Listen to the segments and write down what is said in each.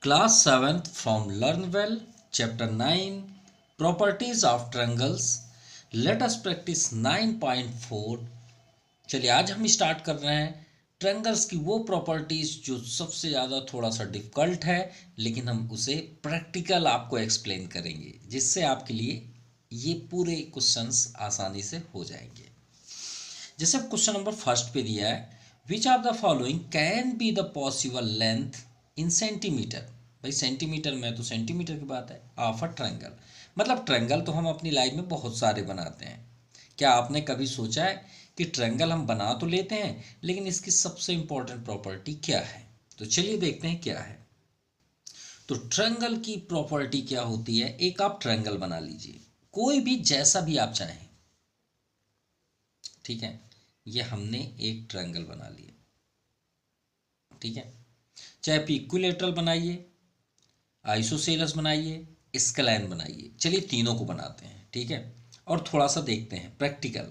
Class 7th from Learn Well, Chapter 9, Properties of Triangles. Let us practice 9.4. चलिए आज हम start कर रहे हैं ट्रायंगल्स की वो प्रॉपर्टीज जो सबसे ज़्यादा थोड़ा सा डिफिकल्ट है, लेकिन हम उसे प्रैक्टिकल आपको एक्सप्लेन करेंगे जिससे आपके लिए ये पूरे क्वेश्चंस आसानी से हो जाएंगे। जैसे क्वेश्चन नंबर फर्स्ट पे दिया है, which of the following can be the possible length in centimetre. भाई सेंटीमीटर में तो सेंटीमीटर की बात है। ऑफ अ ट्रायंगल, मतलब ट्रायंगल तो हम अपनी लाइफ में बहुत सारे बनाते हैं। क्या आपने कभी सोचा है कि ट्रायंगल हम बना तो लेते हैं, लेकिन इसकी सबसे इंपॉर्टेंट प्रॉपर्टी क्या है? तो चलिए देखते हैं क्या है। तो ट्रायंगल की प्रॉपर्टी क्या होती है? एक आप ट्रायंगल बना लीजिए, कोई भी जैसा भी आप चाहें, ठीक है। ये हमने एक ट्रायंगल बना लिया, ठीक है। चाहे आप इक्विलेटरल बनाइए, आइसोसेलस बनाइए, स्केलैन बनाइए, चलिए तीनों को बनाते हैं, ठीक है। और थोड़ा सा देखते हैं प्रैक्टिकल।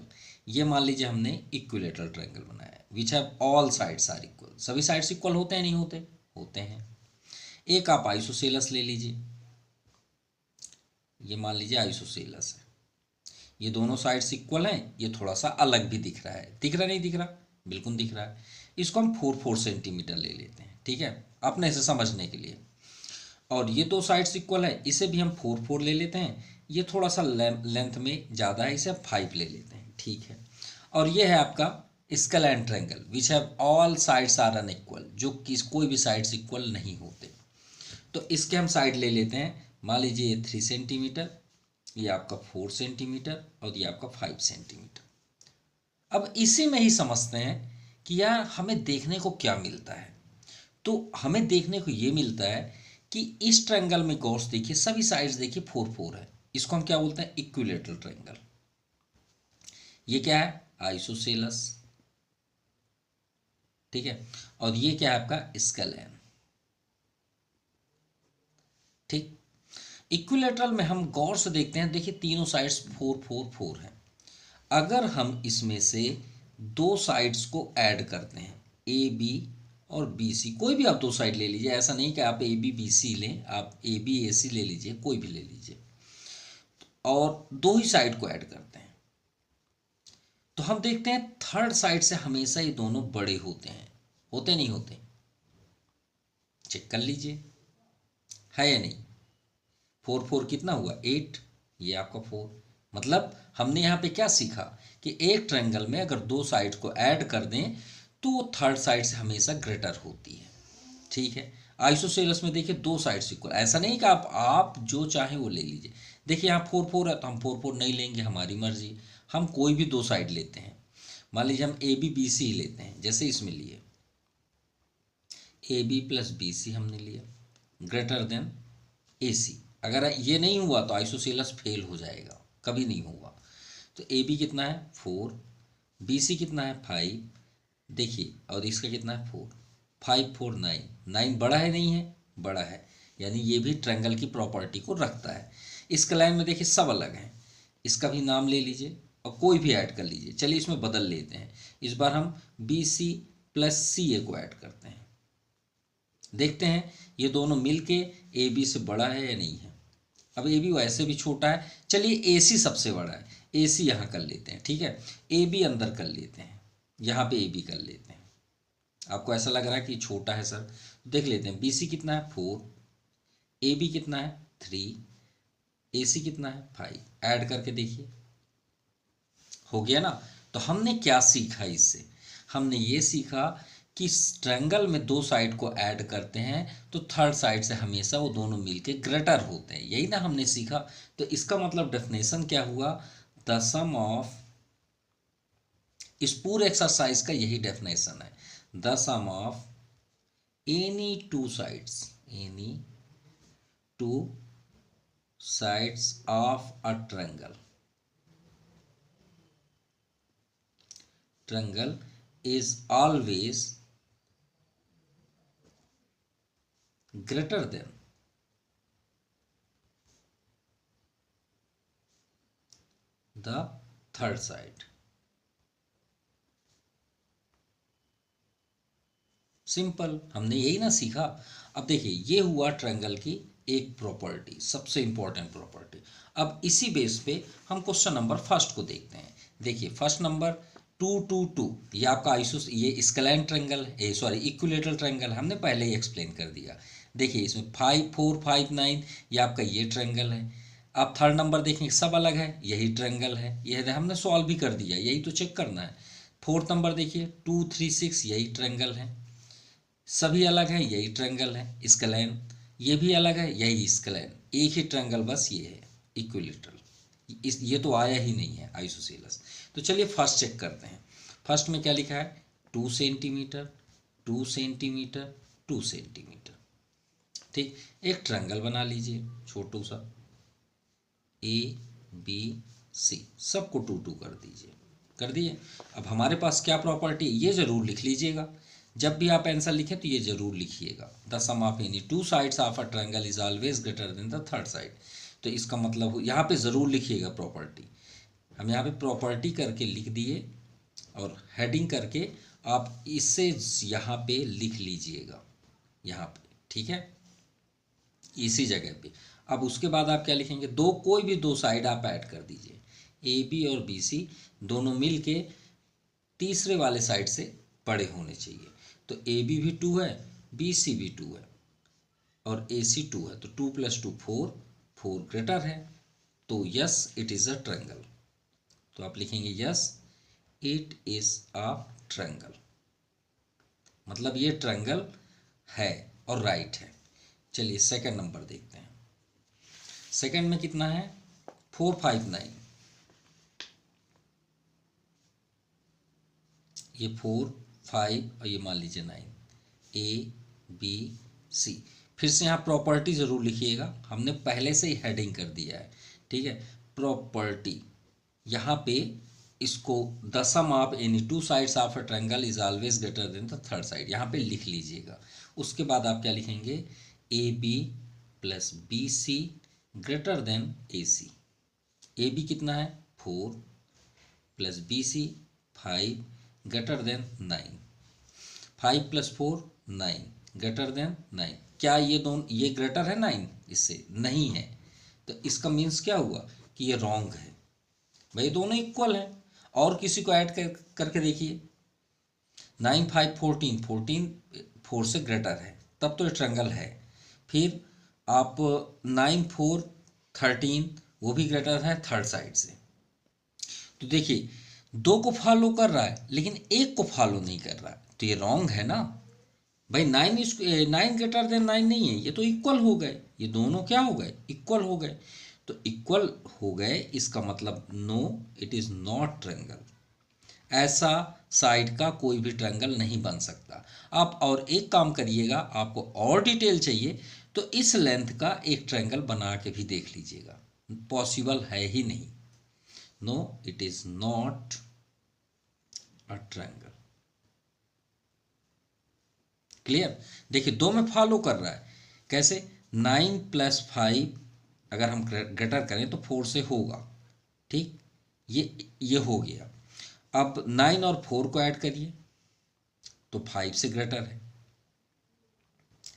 ये मान लीजिए हमने इक्विलेटरल ट्रायंगल बनाया है, which have all sides are equal. सभी साइड्स इक्वल होते हैं नहीं होते? होते हैं। एक आप आइसोसेलस ले लीजिए, ये मान लीजिए आइसोसेलस है, ये दोनों साइड्स इक्वल हैं, ये थोड़ा सा अलग भी दिख रहा है। दिख रहा नहीं दिख रहा? बिल्कुल दिख रहा है। इसको हम 4 सेंटीमीटर ले लेते हैं, ठीक है, अपने से समझने के लिए। और ये दो साइड्स इक्वल है, इसे भी हम 4 ले लेते हैं। ये थोड़ा सा लेंथ में ज़्यादा है, इसे हम 5 ले लेते हैं, ठीक है। और ये है आपका scalene triangle, which have all sides are unequal, जो कि कोई भी साइड्स इक्वल नहीं होते। तो इसके हम साइड ले लेते हैं। मान लीजिए ये 3 सेंटीमीटर, ये आपका 4 सेंटीमीटर, और ये आपका 5 सेंटीमीटर। अब इसी में ही समझते हैं कि यार हमें देखने को क्या मिलता है। तो हमें देखने को ये मिलता है कि इस ट्रायंगल में गौर से देखिए, सभी साइड्स देखिए 4 है। इसको हम क्या बोलते हैं? Equilateral triangle. ये क्या है? आइसोसेलस, ठीक है। और ये क्या है? आपका स्केलैन, ठीक। इक्विलेटरल में हम गौर से देखते हैं, देखिए तीनों साइड्स 4 हैं। अगर हम इसमें से दो साइड्स को ऐड करते हैं, ए बी और बी सी, कोई भी आप दो साइड ले लीजिए, ऐसा नहीं कि आप ए बी बी सी लें, आप ए बी ए सी ले लीजिए, कोई भी ले लीजिए, और दो ही साइड को ऐड करते हैं, तो हम देखते हैं थर्ड साइड से हमेशा ये दोनों बड़े होते हैं। होते नहीं होते? चेक कर लीजिए, है या नहीं? 4 कितना हुआ? 8। ये आपका 4। मतलब हमने यहाँ पे क्या सीखा कि एक ट्रायंगल में अगर दो साइड को ऐड कर दें तो वो थर्ड साइड से हमेशा ग्रेटर होती है, ठीक है। आइसोसेलस में देखिए दो साइड्स इक्वल, ऐसा नहीं कि आप जो चाहें वो ले लीजिए। देखिए यहाँ 4 है तो हम 4 नहीं लेंगे, हमारी मर्जी। हम कोई भी दो साइड लेते हैं, मान लीजिए हम ए बी बी सी लेते हैं, जैसे इसमें लिए A B plus B C हमने लिया, ग्रेटर देन ए सी। अगर ये नहीं हुआ तो आइसोसेलस फेल हो जाएगा, कभी नहीं होगा। तो ए बी कितना है? 4। बी सी कितना है? 5। देखिए, और इसका कितना है? 4। 5 4 9। 9 बड़ा है नहीं है? बड़ा है, यानी ये भी ट्रायंगल की प्रॉपर्टी को रखता है। इसका लाइन में देखिए सब अलग हैं, इसका भी नाम ले लीजिए और कोई भी ऐड कर लीजिए। चलिए इसमें बदल लेते हैं, इस बार हम बी सी प्लस सी ए को ऐड करते हैं। देखते हैं ये दोनों मिलके ए बी से बड़ा है या नहीं है। अब ए बी वैसे भी छोटा है, चलिए ए सी सबसे बड़ा है, ए सी यहाँ कर लेते हैं, ठीक है। ए बी अंदर कर लेते हैं, यहाँ पे ए बी कर लेते हैं। आपको ऐसा लग रहा है कि छोटा है सर, देख लेते हैं। बी सी कितना है? 4। ए बी कितना है? 3। ए सी कितना है? 5। ऐड करके देखिए, हो गया ना। तो हमने क्या सीखा इससे? हमने ये सीखा कि ट्रायंगल में दो साइड को ऐड करते हैं तो थर्ड साइड से हमेशा वो दोनों मिलके ग्रेटर होते हैं, यही ना हमने सीखा। तो इसका मतलब डेफिनेशन क्या हुआ? द सम ऑफ, इस पूरे एक्सरसाइज का यही डेफिनेशन है, the sum of any two sides, any two sides of a triangle, triangle is always greater than the third side। Simple, हमने यही ना सीखा। अब देखिए ये हुआ ट्रायंगल की एक प्रॉपर्टी, सबसे इंपॉर्टेंट प्रॉपर्टी। अब इसी बेस पे हम क्वेश्चन नंबर फर्स्ट को देखते हैं। देखिए फर्स्ट नंबर 2 2 2, ये आपका आइसोस, ये स्केलाइन ट्रायंगल है, सॉरी इक्विलेटरल ट्रायंगल, हमने पहले ही एक्सप्लेन कर दिया। देखिए इसमें 5 4 5 9, ये आपका ये ट्रायंगल है। आप थर्ड नंबर देखेंगे सब अलग है, यही ट्रायंगल है, ये हमने सॉल्व भी कर दिया, यही तो चेक करना है। फोर्थ नंबर देखिए 2 3 6, यही ट्रायंगल है, सभी अलग है, यही ट्रायंगल है स्केलाइन, ये भी अलग है, यही स्केलाइन, एक ही ट्रायंगल बस ये है इक्विलेटरल। ये तो आया ही नहीं है आइसोसेलेस। तो चलिए फर्स्ट चेक करते हैं। फर्स्ट में क्या लिखा है, 2 सेंटीमीटर 2 सेंटीमीटर 2 सेंटीमीटर। ठीक, एक ट्रायंगल बना लीजिए छोटू सा, ABC, सबको 2 2 कर दीजिए, कर दिए। अब हमारे पास क्या प्रॉपर्टी, ये जरूर लिख लीजिएगा, जब भी आप आंसर लिखें तो ये जरूर लिखिएगा, the sum of any two sides of a triangle is always greater than the third side. तो इसका मतलब यहाँ पे ज़रूर लिखिएगा प्रॉपर्टी। हम यहाँ पे प्रॉपर्टी करके लिख दिए और हेडिंग करके आप इससे यहाँ पे लिख लीजिएगा, यहाँ पे, ठीक है, इसी जगह पे। अब उसके बाद आप क्या लिखेंगे, दो कोई भी दो साइड आप ऐड कर दीजिए, AB और BC दोनों मिल के तीसरे वाले साइड से बड़े होने चाहिए। तो AB भी 2 है, BC भी 2 है और AC 2 है, तो 2 + 2 4, 4 ग्रेटर है, तो yes it is a triangle. तो आप लिखेंगे yes it is a triangle, मतलब ये ट्रायंगल है और राइट है। चलिए सेकंड नंबर देखते हैं। सेकंड में कितना है, 4 5 9, ये 4 5 और ये मान लीजिए 9, ABC। फिर से यहाँ प्रॉपर्टी ज़रूर लिखिएगा, हमने पहले से ही हेडिंग कर दिया है, ठीक है। प्रॉपर्टी यहाँ पे इसको the sum of any two sides of a triangle is always greater than the third side, यहाँ पे लिख लीजिएगा। उसके बाद आप क्या लिखेंगे, AB + BC greater than AC। AB कितना है 4 + BC 5 greater than 9, 5 + 4 9 greater than 9। क्या ये दोनों, ये ग्रेटर है 9 इससे, नहीं है, तो इसका मीन्स क्या हुआ कि ये रॉन्ग है। भाई दोनों इक्वल हैं, और किसी को ऐड करके देखिए, 9 5 14, 14 4 से ग्रेटर है, तब तो ये ट्रायंगल है। फिर आप 9 4 13, वो भी ग्रेटर है थर्ड साइड से। तो देखिए दो को फॉलो कर रहा है लेकिन एक को फॉलो नहीं कर रहा है, तो ये रॉन्ग है ना भाई। 9 ग्रेटर देन 9 नहीं है, ये तो इक्वल हो गए, ये दोनों क्या हो गए, इक्वल हो गए। तो इक्वल हो गए इसका मतलब no it is not triangle, ऐसा साइड का कोई भी ट्रायंगल नहीं बन सकता। आप और एक काम करिएगा, आपको और डिटेल चाहिए तो इस लेंथ का एक ट्रायंगल बना के भी देख लीजिएगा, पॉसिबल है ही नहीं। No it is not a triangle. Clear, देखिए दो में फॉलो कर रहा है, कैसे, 9 + 5 अगर हम ग्रेटर करें तो 4 से होगा, ठीक, ये हो गया। अब 9 और 4 को ऐड करिए तो 5 से ग्रेटर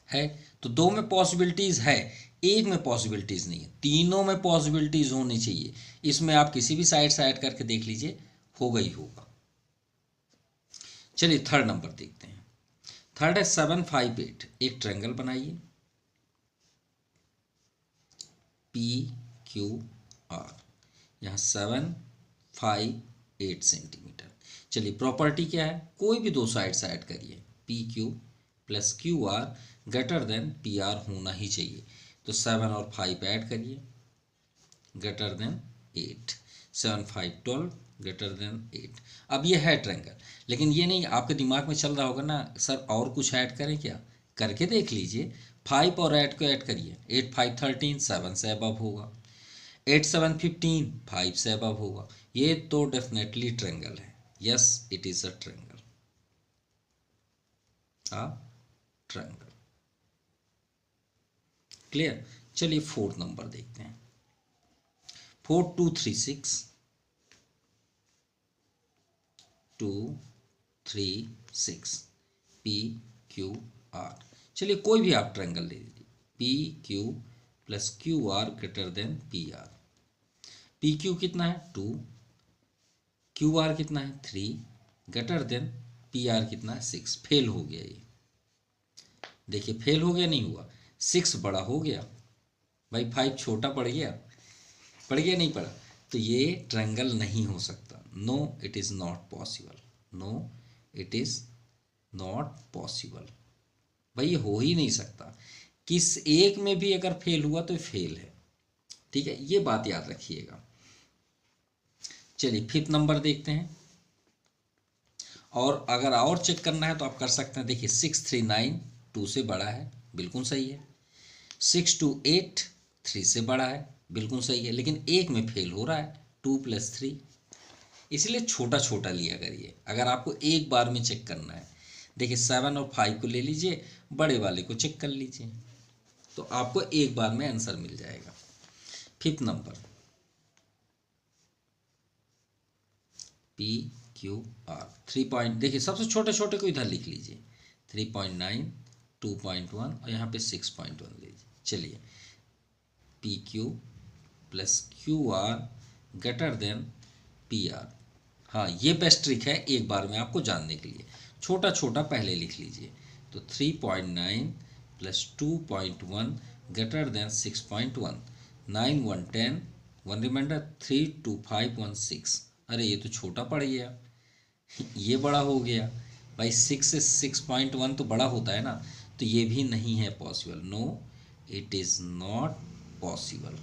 है। तो दो में पॉसिबिलिटीज है, एक में पॉसिबिलिटीज नहीं है, तीनों में पॉसिबिलिटीज होनी चाहिए। इसमें आप किसी भी साइड से ऐड करके देख लीजिए, होगा ही होगा। चलिए थर्ड नंबर देखते हैं। थर्ड है 7 5 8, एक ट्रायंगल बनाइए PQR, यहाँ 7 5 8 सेंटीमीटर। चलिए प्रॉपर्टी क्या है, कोई भी दो साइड से ऐड करिए, PQ + QR greater than PR होना ही चाहिए। तो 7 और 5 ऐड करिए, ग्रेटर देन 8, 7 5 12 ग्रेटर देन 8। अब ये है ट्रायंगल, लेकिन ये नहीं आपके दिमाग में चल रहा होगा ना सर और कुछ ऐड करें क्या, करके देख लीजिए। 5 और 8 को ऐड करिए, 8 5 13, 7 से अबव होगा, 8 7 15, 5 से अबव होगा, ये तो डेफिनेटली ट्रायंगल है। Yes it is a triangle, triangle. Clear, चलिए फोर्थ नंबर देखते हैं। 4 2 3 6, 2 3 6 PQ क्यू आर। चलिए कोई भी आप ट्रायंगल ले लीजिए, P Q plus Q R greater than P R. P Q कितना है 2, क्यू आर कितना है 3, ग्रेटर देन पी आर कितना है 6। फेल हो गया ये, देखिए फेल हो गया, नहीं हुआ, 6 बड़ा हो गया भाई, 5 छोटा पड़ गया, पड़ गया नहीं पड़ा, तो ये ट्रायंगल नहीं हो सकता। No it is not possible, no it is not possible, भाई ये हो ही नहीं सकता। किस एक में भी अगर फेल हुआ तो फेल है, ठीक है, ये बात याद रखिएगा। चलिए 5th नंबर देखते हैं, और अगर और चेक करना है तो आप कर सकते हैं। देखिए 6 3 9 2 से बड़ा है, बिल्कुल सही है। 6 2 8 3 से बड़ा है, बिल्कुल सही है, लेकिन एक में फेल हो रहा है 2 + 3, इसलिए छोटा छोटा लिया करिए अगर आपको एक बार में चेक करना है। देखिए 7 और 5 को ले लीजिए, बड़े वाले को चेक कर लीजिए, तो आपको एक बार में आंसर मिल जाएगा। 5th number P Q are 3 point, देखिए सबसे छोटे छोटे को इधर लिख लीजिए, 3.9 2.1 और यहाँ पे 6.1 लीजिए। चलिए P Q plus Q R greater than P R. हाँ ये बेस्ट ट्रिक है एक बार में आपको जानने के लिए, छोटा छोटा पहले लिख लीजिए। तो 3.9 प्लस 2.1 ग्रेटर देन 6.1, 9 1 10, 1 रिमाइंडर, 3 2 5 1 6। अरे ये तो छोटा पड़ गया, ये बड़ा हो गया भाई, 6 से 6.1 तो बड़ा होता है ना, तो ये भी नहीं है possible, no it is not possible.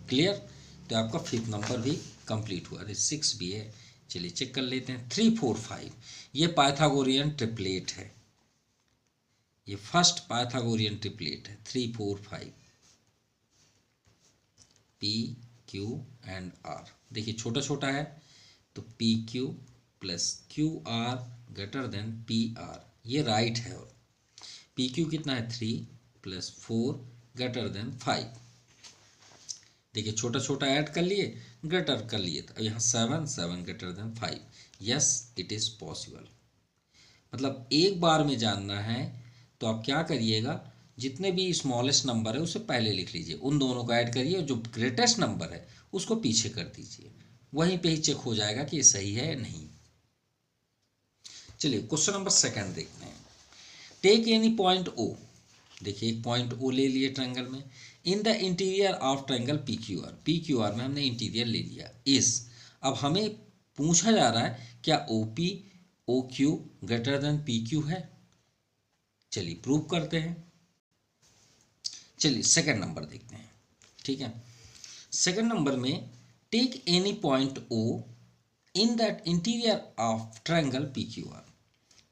Clear, तो आपका 5th नंबर भी कंप्लीट हुआ। अरे 6 भी है, चलिए चेक कर लेते हैं। 3 4 5 ये पाइथागोरियन ट्रिपलेट है, ये फर्स्ट पाइथागोरियन ट्रिपलेट है। 3 4 5 पी क्यू एंड आर, देखिए छोटा छोटा है, तो P Q plus Q R greater than P R, ये राइट है। और पी क्यू कितना है 3 प्लस 4 ग्रेटर देन 5, देखिए छोटा छोटा ऐड कर लिए, ग्रेटर कर लिए, तो यहाँ 7 7 greater than 5, yes it is possible. मतलब एक बार में जानना है तो आप क्या करिएगा, जितने भी स्मॉलेस्ट नंबर है उसे पहले लिख लीजिए, उन दोनों को ऐड करिए, और जो ग्रेटेस्ट नंबर है उसको पीछे कर दीजिए, वहीं पे ही चेक हो जाएगा कि ये सही है या नहीं। चलिए क्वेश्चन नंबर 2 देखते हैं। टेक एनी पॉइंट ओ, देखिए एक पॉइंट ओ ले लिए ट्रायंगल में, in the interior of triangle P Q R, P Q are में हमने इंटीरियर ले लिया इस। अब हमें पूछा जा रहा है क्या O P O Q greater than P Q है। चलिए प्रूव करते हैं। चलिए 2nd नंबर देखते हैं, ठीक है। 2nd नंबर में take any point O in that interior of triangle P Q R.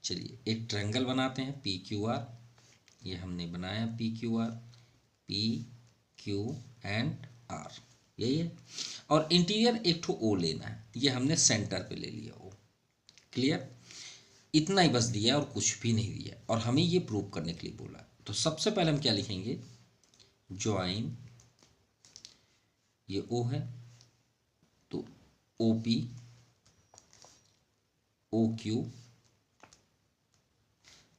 चलिए एक ट्रायंगल बनाते हैं पी क्यू आर, ये हमने बनाया P Q R, P Q and R, यही है। और इंटीरियर एक ठो ओ लेना है, ये हमने सेंटर पे ले लिया ओ। क्लियर, इतना ही बस दिया और कुछ भी नहीं दिया, और हमें ये प्रूव करने के लिए बोला। तो सबसे पहले हम क्या लिखेंगे, ज्वाइन, ये ओ है तो O P O Q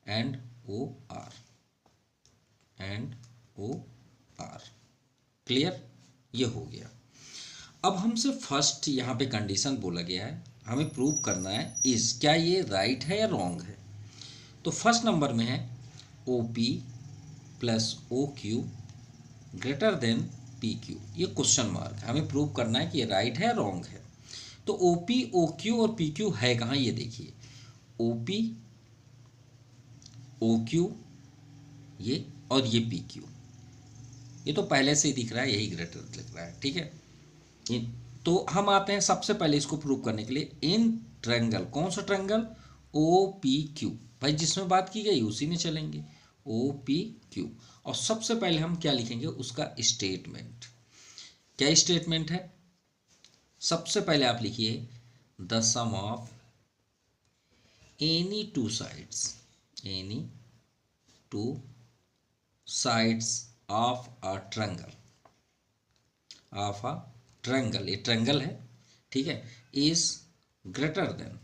and O R, and O R. Clear, ये हो गया। अब हमसे फर्स्ट यहाँ पे कंडीशन बोला गया है, हमें प्रूव करना है इस, क्या ये राइट है या रॉन्ग है। तो फर्स्ट नंबर में है O P plus O Q greater than P Q, ये क्वेश्चन मार्क है, हमें प्रूव करना है कि ये राइट है या रॉन्ग है। तो ओ पी ओ क्यू और पी क्यू है कहाँ, ये देखिए ओ पी ओ क्यू ये, और ये पी क्यू, ये तो पहले से ही दिख रहा है, यही ग्रेटर दिख रहा है, ठीक है। तो हम आते हैं सबसे पहले इसको प्रूव करने के लिए, इन ट्रायंगल, कौन सा ट्रायंगल, ओ पी क्यू, भाई जिसमें बात की गई उसी में चलेंगे, ओ पी क्यू। और सबसे पहले हम क्या लिखेंगे, उसका स्टेटमेंट। क्या स्टेटमेंट है, सबसे पहले आप लिखिए the sum of any two sides, any two sides of a triangle, of a triangle, ये ट्रायंगल है, ठीक है, is greater than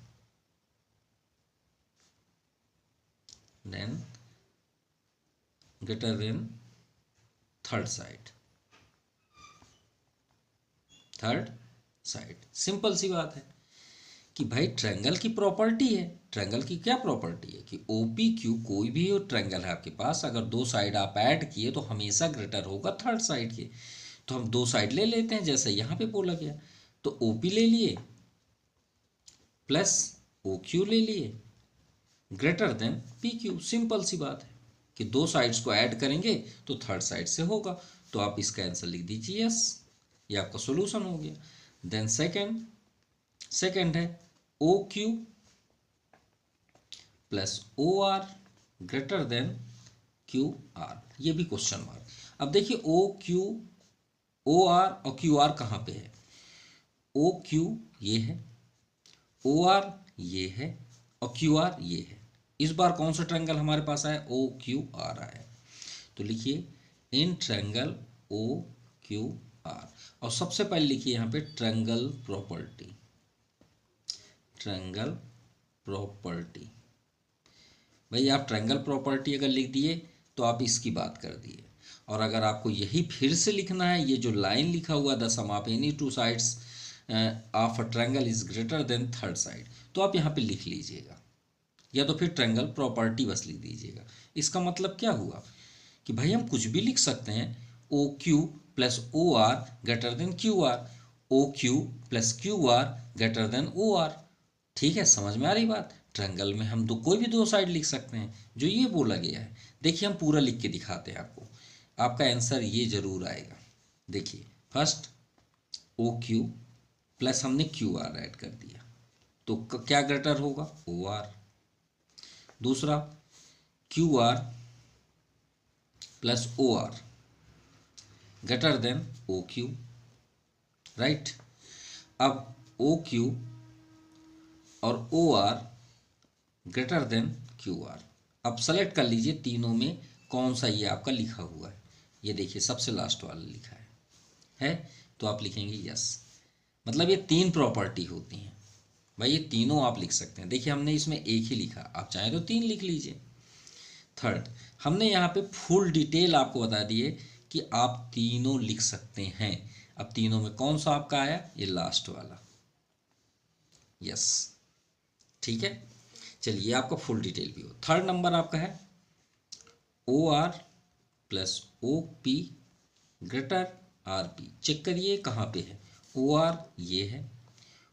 than greater than third side, third side. Simple सी बात है कि भाई ट्रायंगल की प्रॉपर्टी है, ट्रायंगल की क्या प्रॉपर्टी है कि ओपी क्यू कोई भी ट्रायंगल है आपके पास, अगर दो साइड आप ऐड किए तो हमेशा ग्रेटर होगा थर्ड साइड के। तो हम दो साइड ले लेते हैं, जैसे यहाँ पे बोला गया, तो ओपी ले लिए प्लस ओ क्यू ले लिए greater than P Q. Simple सी बात है कि दो साइड्स को ऐड करेंगे तो थर्ड साइड से होगा, तो आप इसका आंसर लिख दीजिए यस, ये आपका सोल्यूशन हो गया। देन सेकंड है O Q plus O R greater than Q R, ये भी क्वेश्चन मार्क। अब देखिए ओ आर और क्यू आर कहाँ पे है, ओ क्यू ये है, ओ आर ये है और क्यू आर ये है। इस बार कौन सा ट्रायंगल हमारे पास आया, ओ क्यू आर आया। तो लिखिए in triangle O Q R, और सबसे पहले लिखिए यहाँ पे ट्रायंगल प्रॉपर्टी, ट्रायंगल प्रॉपर्टी। भाई आप ट्रायंगल प्रॉपर्टी अगर लिख दिए तो आप इसकी बात कर दिए, और अगर आपको यही फिर से लिखना है, ये जो लाइन लिखा हुआ the sum of any two sides of a triangle is greater than third side, तो आप यहाँ पे लिख लीजिएगा, या तो फिर ट्रायंगल प्रॉपर्टी बस लिख दीजिएगा। इसका मतलब क्या हुआ कि भाई हम कुछ भी लिख सकते हैं, O Q plus O R greater than Q R, O Q plus Q R greater than O R. ठीक है, समझ में आ रही बात। ट्रायंगल में हम कोई भी दो साइड लिख सकते हैं, जो ये बोला गया है। देखिए हम पूरा लिख के दिखाते हैं आपको, आपका आंसर ये जरूर आएगा। देखिए फर्स्ट ओ क्यू प्लस हमने क्यू आर ऐड कर दिया, तो क्या ग्रेटर होगा, ओ आर। दूसरा Q R plus O R greater than O Q, right. अब ओ क्यू और O R greater than Q R. अब सेलेक्ट कर लीजिए तीनों में कौन सा ये आपका लिखा हुआ है। ये देखिए सबसे लास्ट वाला लिखा है तो आप लिखेंगे यस। मतलब ये तीन प्रॉपर्टी होती हैं भाई, ये तीनों आप लिख सकते हैं। देखिए हमने इसमें एक ही लिखा, आप चाहें तो तीन लिख लीजिए। थर्ड, हमने यहाँ पे फुल डिटेल आपको बता दी है कि आप तीनों लिख सकते हैं। अब तीनों में कौन सा आपका आया, ये लास्ट वाला, यस। ठीक है, चलिए आपका फुल डिटेल भी हो। थर्ड नंबर आपका है O R plus O P greater R P. Check करिए कहाँ पे है, ओ आर ये है,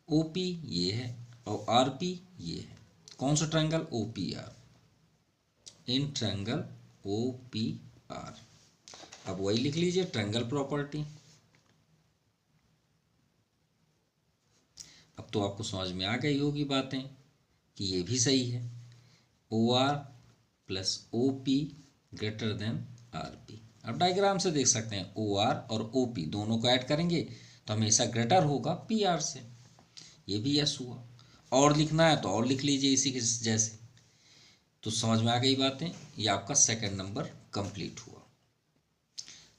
ओ पी ये है और आर पी ये है। कौन सा triangle, O P R, in triangle O P R. अब वही लिख लीजिए ट्रायंगल प्रॉपर्टी। अब तो आपको समझ में आ गई होगी बातें कि ये भी सही है, O R plus O P greater than R P. अब डायग्राम से देख सकते हैं ओ आर और ओ पी दोनों को ऐड करेंगे तो हमेशा ग्रेटर होगा पी आर से। ये भी यस हुआ। और लिखना है तो और लिख लीजिए इसी के जैसे। तो समझ में आ गई बातें, ये आपका सेकंड नंबर कंप्लीट हुआ।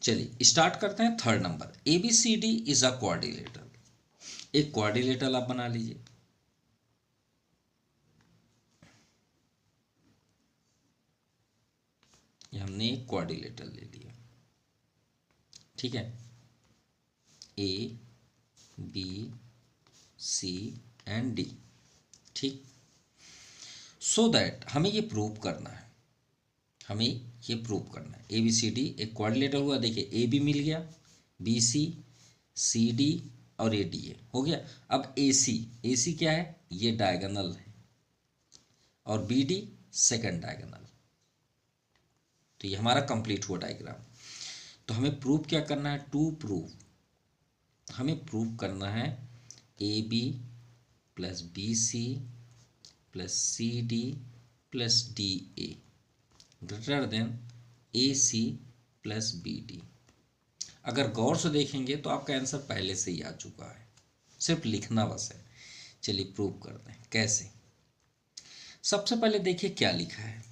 चलिए स्टार्ट करते हैं third number. A B C D is a quadrilateral. एक क्वाड्रिलेटरल आप बना लीजिए। ये हमने एक क्वाड्रिलेटरल ले लिया, ठीक है, A B C and D, ठीक। सो दैट हमें ये प्रूव करना है, हमें ये प्रूव करना है ए बी सी डी एक क्वाड्रिलेटरल हुआ। देखिए ए बी मिल गया, बी सी डी और ए डी ए हो गया। अब ए सी क्या है, ये डायगोनल है और बी डी सेकेंड डायगोनल। तो ये हमारा कंप्लीट हुआ डायग्राम। तो हमें प्रूव क्या करना है, टू प्रूव, हमें प्रूव करना है A B plus B C plus C D plus D A greater than A C plus B D. अगर गौर से देखेंगे तो आपका आंसर पहले से ही आ चुका है, सिर्फ लिखना बस है। चलिए प्रूव करते हैं कैसे। सबसे पहले देखिए क्या लिखा है,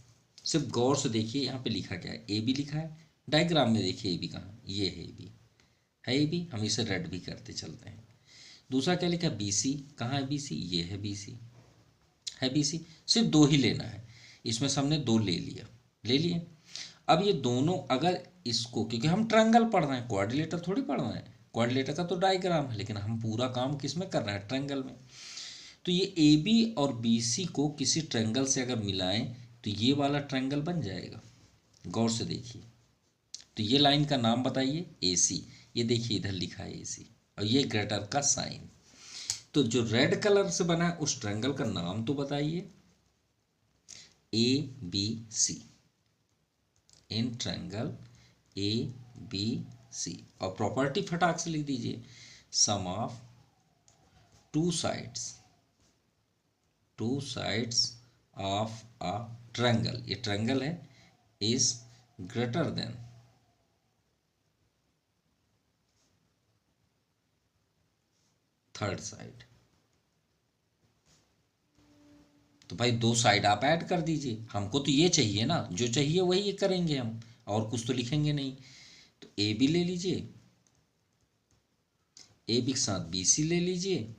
सिर्फ गौर से देखिए यहाँ पे लिखा क्या है, ए बी लिखा है। डायग्राम में देखिए ए बी कहाँ, ये है ए बी, है ए बी, हम इसे रेड भी करते चलते हैं। दूसरा क्या लिखा है, बी सी, कहाँ है बी सी, ये है बी सी, है बी सी। सिर्फ दो ही लेना है, इसमें से हमने 2 ले लिए। अब ये दोनों अगर इसको, क्योंकि हम ट्रायंगल पढ़ रहे हैं, क्वाड्रिलेटर थोड़ी पढ़ रहे हैं, क्वाड्रिलेटर का तो डायग्राम है, लेकिन हम पूरा काम किस में कर रहे हैं, ट्रायंगल में। तो ये ए बी और बी सी को किसी ट्रायंगल से अगर मिलाएं तो ये वाला ट्रायंगल बन जाएगा। गौर से देखिए, तो ये लाइन का नाम बताइए, ए सी। ये देखिए इधर लिखा है ए सी, और ये ग्रेटर का साइन। तो जो रेड कलर से बना है उस ट्रायंगल का नाम तो बताइए, A B C, in triangle A B C. और प्रॉपर्टी फटाक से लिख दीजिए, sum of two sides of a triangle, ये ट्रायंगल है, is greater than third side. तो भाई 2 साइड आप ऐड कर दीजिए, हमको तो ये चाहिए ना, जो चाहिए वही करेंगे हम, और कुछ तो लिखेंगे नहीं। तो ए बी ले लीजिए, ए बी के साथ बी सी ले लीजिए,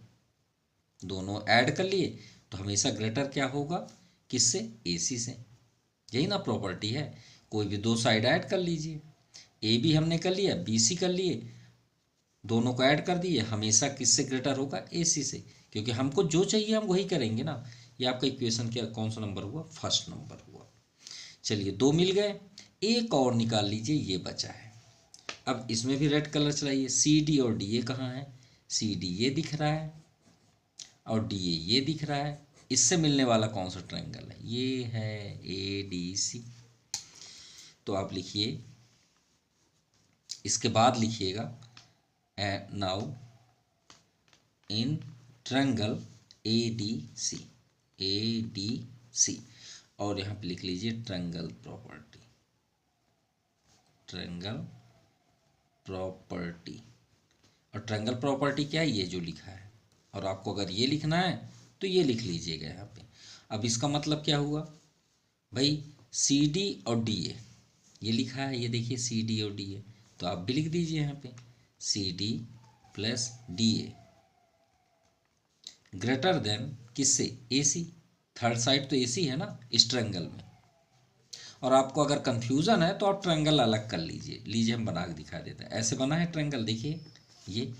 दोनों ऐड कर लिए, तो हमेशा ग्रेटर क्या होगा, किससे, ए सी से। यही ना प्रॉपर्टी है, कोई भी 2 साइड ऐड कर लीजिए, ए बी हमने कर लिया, बी सी कर लिए, दोनों को ऐड कर दिए, हमेशा किससे ग्रेटर होगा, ए सी से, क्योंकि हमको जो चाहिए हम वही करेंगे ना। ये आपका इक्वेशन क्या, कौन सा नंबर हुआ, फर्स्ट नंबर हुआ। चलिए 2 मिल गए, एक और निकाल लीजिए, ये बचा है। अब इसमें भी रेड कलर चलाइए, सी डी और डी ए कहाँ है, सी डी ये दिख रहा है और डी ए ये दिख रहा है, इससे मिलने वाला कौन सा ट्रायंगल है, ये है ए डी सी। तो आप लिखिए, इसके बाद लिखिएगा, now in triangle A D C, और यहाँ पे लिख लीजिए ट्रायंगल प्रॉपर्टी। और ट्रायंगल प्रॉपर्टी क्या है, ये जो लिखा है, और आपको अगर ये लिखना है तो ये लिख लीजिएगा यहाँ पे। अब इसका मतलब क्या हुआ भाई, सी डी और डी ए ये लिखा है, ये देखिए सी डी और डी ए, तो आप भी लिख दीजिए यहाँ पे, C D plus D A greater than किससे, ए सी। थर्ड साइड तो ए सी है ना इस ट्रायंगल में। और आपको अगर कंफ्यूजन है तो आप ट्रायंगल अलग कर लीजिए, हम बना के दिखा देते हैं। ऐसे बना है ट्रायंगल, देखिए ये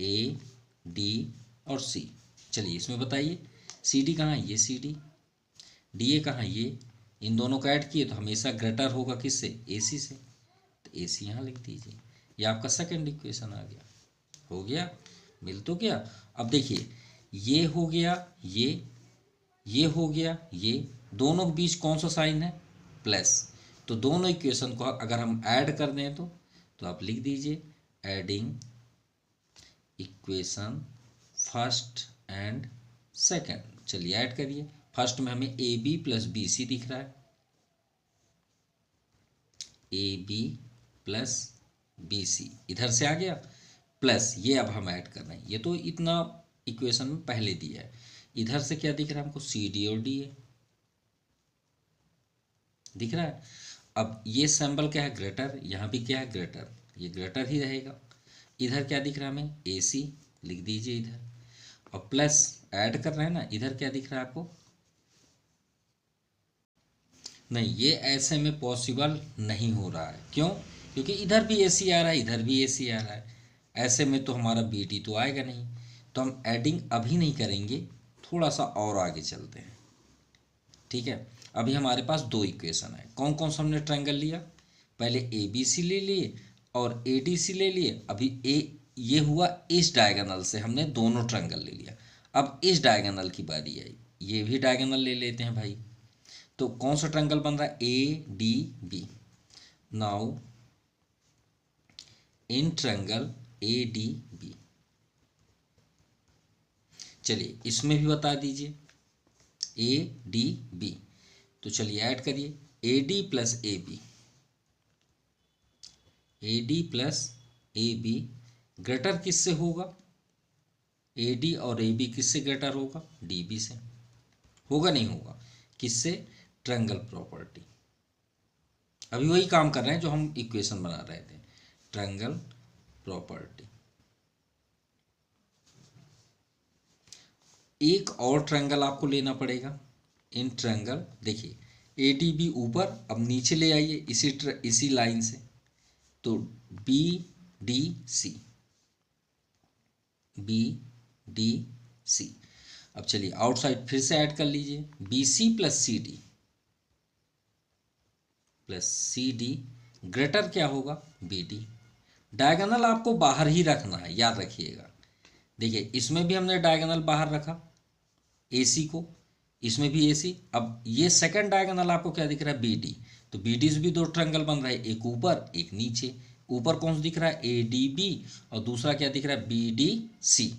ए डी और सी। चलिए इसमें बताइए, सी डी कहाँ है, ये सी डी ए कहाँ है, ये, इन दोनों को ऐड किए तो हमेशा ग्रेटर होगा किससे, ए सी से, तो ए सी यहाँ लिख दीजिए। ये आपका सेकंड इक्वेशन आ गया, हो गया, मिल तो गया। अब देखिए ये हो गया, ये हो गया, ये दोनों के बीच कौन सा साइन है, प्लस। तो दोनों इक्वेशन को अगर हम ऐड कर दें तो आप लिख दीजिए, adding equation first and second. चलिए ऐड करिए, फर्स्ट में हमें A B plus B C दिख रहा है, A B plus B C इधर से आ गया, प्लस ये अब हम ऐड कर रहे हैं, ये तो इतना इक्वेशन में पहले दिया है। इधर से क्या दिख रहा है हमको, सी डी और डी ए दिख रहा है। अब ये सिंबल क्या है, ग्रेटर, यहाँ भी क्या है, ग्रेटर, ये ग्रेटर ही रहेगा। इधर क्या दिख रहा है हमें, ए सी लिख दीजिए इधर, और प्लस ऐड कर रहे हैं ना, इधर क्या दिख रहा है आपको, नहीं ये ऐसे में पॉसिबल नहीं हो रहा है, क्यों, क्योंकि इधर भी ए सी आ रहा है, इधर भी ए सी आ रहा है, ऐसे में तो हमारा बी डी तो आएगा नहीं। तो हम एडिंग अभी नहीं करेंगे, थोड़ा सा और आगे चलते हैं, ठीक है। अभी हमारे पास 2 इक्वेशन है, कौन कौन सा हमने ट्रायंगल लिया, पहले ए बी सी ले लिए और ए डी सी ले लिए। अभी ये हुआ, इस डायगोनल से हमने दोनों ट्रायंगल ले लिया। अब इस डायगोनल की बारी आई, ये भी डायगोनल ले लेते हैं भाई। तो कौन सा ट्रायंगल बन रहा है, A D B. Now in triangle A D B, चलिए इसमें भी बता दीजिए, ए डी बी। तो चलिए ऐड करिए, A D plus A B, A D plus A B greater किससे होगा, ए डी और ए बी किससे ग्रेटर होगा, डी बी से। होगा नहीं होगा, किससे, ट्रायंगल प्रॉपर्टी। अभी वही काम कर रहे हैं जो हम इक्वेशन बना रहे थे, ट्रायंगल प्रॉपर्टी। एक और ट्रायंगल आपको लेना पड़ेगा इन ट्रायंगल, देखिए ए डी बी ऊपर, अब नीचे ले आइए इसी लाइन से, तो B D C, B D C. अब चलिए आउटसाइड फिर से ऐड कर लीजिए, B C plus C D greater क्या होगा, बी डी। डायगोनल आपको बाहर ही रखना है, याद रखिएगा। देखिए इसमें भी हमने डायगोनल बाहर रखा ए सी को, इसमें भी ए सी। अब ये सेकंड डायगोनल आपको क्या दिख रहा है, बी डी। तो बी डी से भी दो ट्रायंगल बन रहा है, एक ऊपर एक नीचे। ऊपर कौन सा दिख रहा है, ए डी बी, और दूसरा क्या दिख रहा है, बी डी सी।